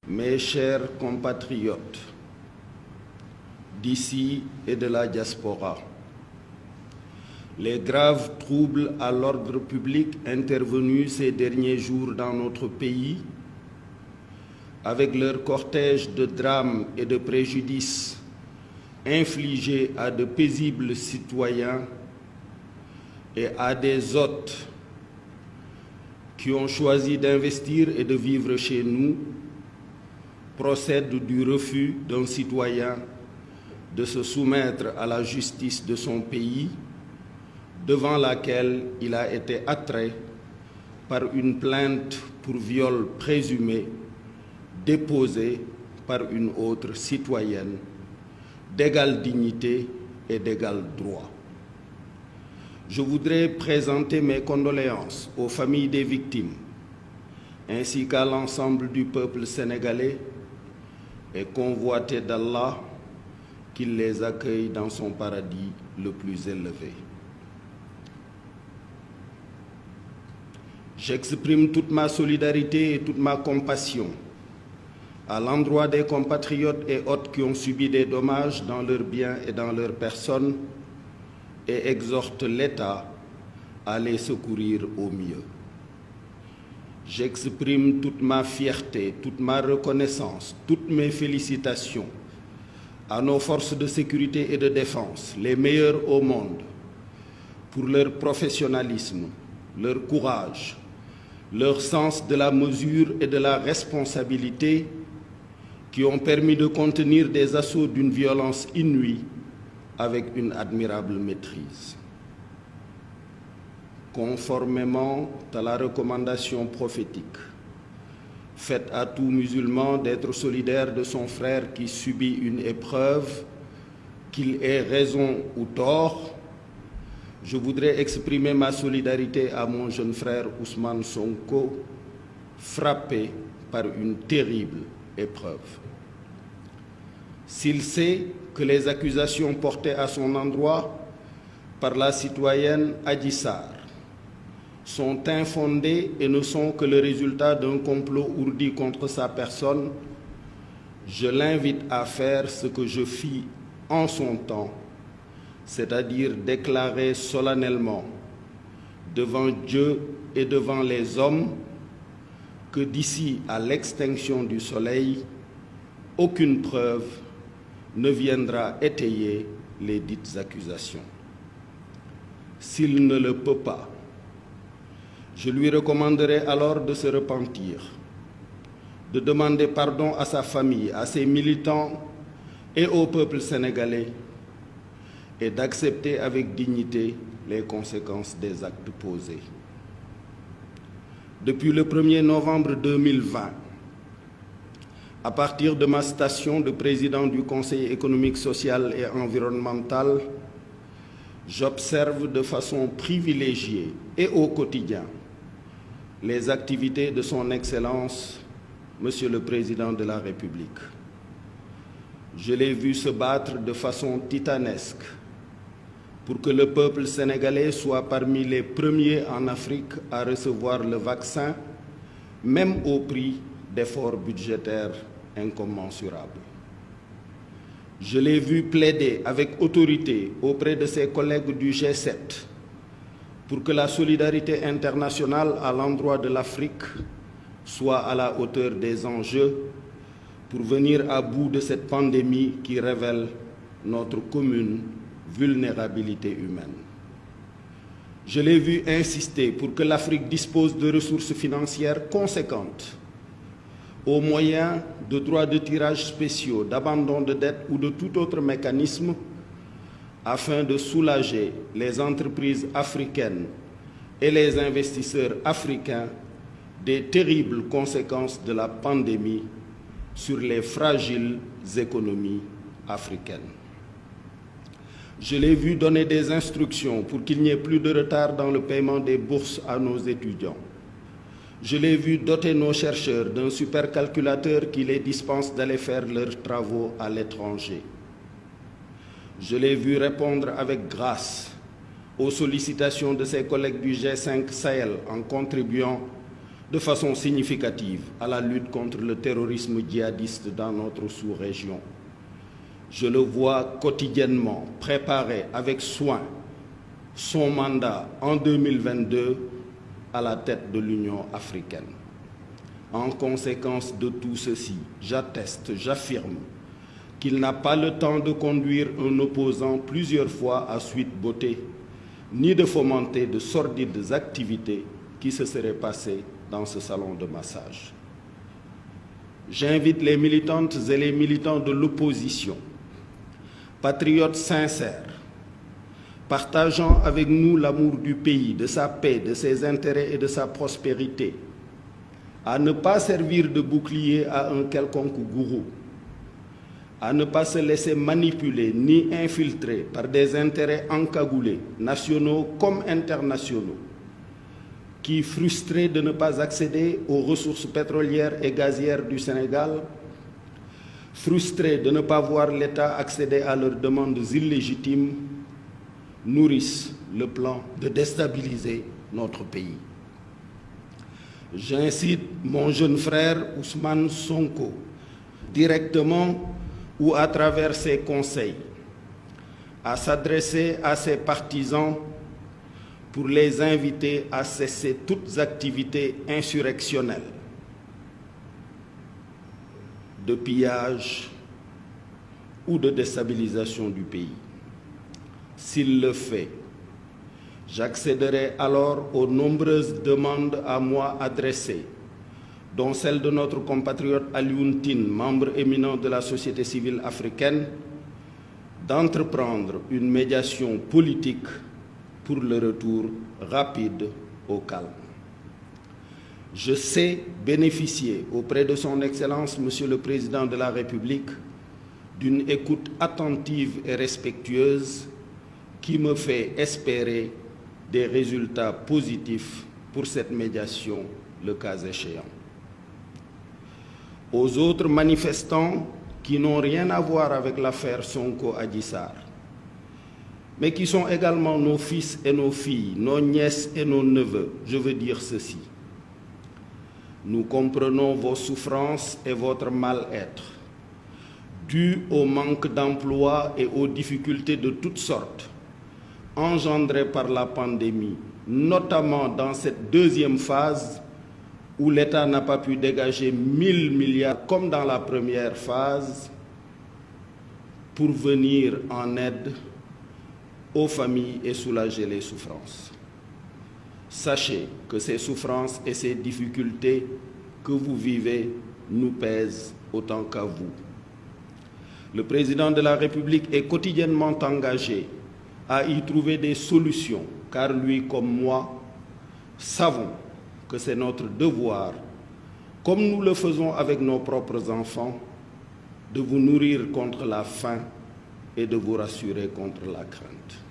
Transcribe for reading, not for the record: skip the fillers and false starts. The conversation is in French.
Mes chers compatriotes d'ici et de la diaspora, les graves troubles à l'ordre public intervenus ces derniers jours dans notre pays, avec leur cortège de drames et de préjudices infligés à de paisibles citoyens et à des hôtes qui ont choisi d'investir et de vivre chez nous, procèdent du refus d'un citoyen de se soumettre à la justice de son pays, devant laquelle il a été attrait par une plainte pour viol présumé déposée par une autre citoyenne d'égale dignité et d'égal droit. Je voudrais présenter mes condoléances aux familles des victimes, ainsi qu'à l'ensemble du peuple sénégalais, et convoiter d'Allah qu'il les accueille dans son paradis le plus élevé. J'exprime toute ma solidarité et toute ma compassion à l'endroit des compatriotes et hôtes qui ont subi des dommages dans leurs biens et dans leurs personnes et exhorte l'État à les secourir au mieux. J'exprime toute ma fierté, toute ma reconnaissance, toutes mes félicitations à nos forces de sécurité et de défense, les meilleures au monde, pour leur professionnalisme, leur courage, leur sens de la mesure et de la responsabilité qui ont permis de contenir des assauts d'une violence inouïe avec une admirable maîtrise. Conformément à la recommandation prophétique faite à tout musulman d'être solidaire de son frère qui subit une épreuve, qu'il ait raison ou tort, je voudrais exprimer ma solidarité à mon jeune frère Ousmane Sonko, frappé par une terrible épreuve. S'il sait que les accusations portées à son endroit par la citoyenne Adji Sarr sont infondées et ne sont que le résultat d'un complot ourdi contre sa personne, je l'invite à faire ce que je fis en son temps, c'est-à-dire déclarer solennellement devant Dieu et devant les hommes que d'ici à l'extinction du soleil, aucune preuve ne viendra étayer les dites accusations. S'il ne le peut pas, je lui recommanderai alors de se repentir, de demander pardon à sa famille, à ses militants et au peuple sénégalais et d'accepter avec dignité les conséquences des actes posés. Depuis le 1er novembre 2020, à partir de ma station de président du Conseil économique, social et environnemental, j'observe de façon privilégiée et au quotidien les activités de son Excellence, Monsieur le Président de la République. Je l'ai vu se battre de façon titanesque pour que le peuple sénégalais soit parmi les premiers en Afrique à recevoir le vaccin, même au prix d'efforts budgétaires incommensurables. Je l'ai vu plaider avec autorité auprès de ses collègues du G7 pour que la solidarité internationale à l'endroit de l'Afrique soit à la hauteur des enjeux pour venir à bout de cette pandémie qui révèle notre commune vulnérabilité humaine. Je l'ai vu insister pour que l'Afrique dispose de ressources financières conséquentes, au moyen de droits de tirage spéciaux, d'abandon de dettes ou de tout autre mécanisme afin de soulager les entreprises africaines et les investisseurs africains des terribles conséquences de la pandémie sur les fragiles économies africaines. Je l'ai vu donner des instructions pour qu'il n'y ait plus de retard dans le paiement des bourses à nos étudiants. Je l'ai vu doter nos chercheurs d'un supercalculateur qui les dispense d'aller faire leurs travaux à l'étranger. Je l'ai vu répondre avec grâce aux sollicitations de ses collègues du G5 Sahel en contribuant de façon significative à la lutte contre le terrorisme djihadiste dans notre sous-région. Je le vois quotidiennement préparer avec soin son mandat en 2022 à la tête de l'Union africaine. En conséquence de tout ceci, j'atteste, j'affirme qu'il n'a pas le temps de conduire un opposant plusieurs fois à Sweet Beauté, ni de fomenter de sordides activités qui se seraient passées dans ce salon de massage. J'invite les militantes et les militants de l'opposition, patriotes sincères, partageant avec nous l'amour du pays, de sa paix, de ses intérêts et de sa prospérité, à ne pas servir de bouclier à un quelconque gourou, à ne pas se laisser manipuler ni infiltrer par des intérêts encagoulés, nationaux comme internationaux, qui, frustrés de ne pas accéder aux ressources pétrolières et gazières du Sénégal, frustrés de ne pas voir l'État accéder à leurs demandes illégitimes, nourrissent le plan de déstabiliser notre pays. J'incite mon jeune frère Ousmane Sonko, directement ou à travers ses conseils, à s'adresser à ses partisans pour les inviter à cesser toutes activités insurrectionnelles, de pillage ou de déstabilisation du pays. S'il le fait, j'accéderai alors aux nombreuses demandes à moi adressées, dont celle de notre compatriote Alioune Tine, membre éminent de la société civile africaine, d'entreprendre une médiation politique pour le retour rapide au calme. Je sais bénéficier auprès de son Excellence, Monsieur le Président de la République, d'une écoute attentive et respectueuse qui me fait espérer des résultats positifs pour cette médiation, le cas échéant. Aux autres manifestants qui n'ont rien à voir avec l'affaire Sonko-Adji Sarr, mais qui sont également nos fils et nos filles, nos nièces et nos neveux, je veux dire ceci. Nous comprenons vos souffrances et votre mal-être, dus au manque d'emploi et aux difficultés de toutes sortes engendrées par la pandémie, notamment dans cette deuxième phase où l'État n'a pas pu dégager 1000 milliards comme dans la première phase pour venir en aide aux familles et soulager les souffrances. Sachez que ces souffrances et ces difficultés que vous vivez nous pèsent autant qu'à vous. Le président de la République est quotidiennement engagé à y trouver des solutions, car lui comme moi, savons que c'est notre devoir, comme nous le faisons avec nos propres enfants, de vous nourrir contre la faim et de vous rassurer contre la crainte.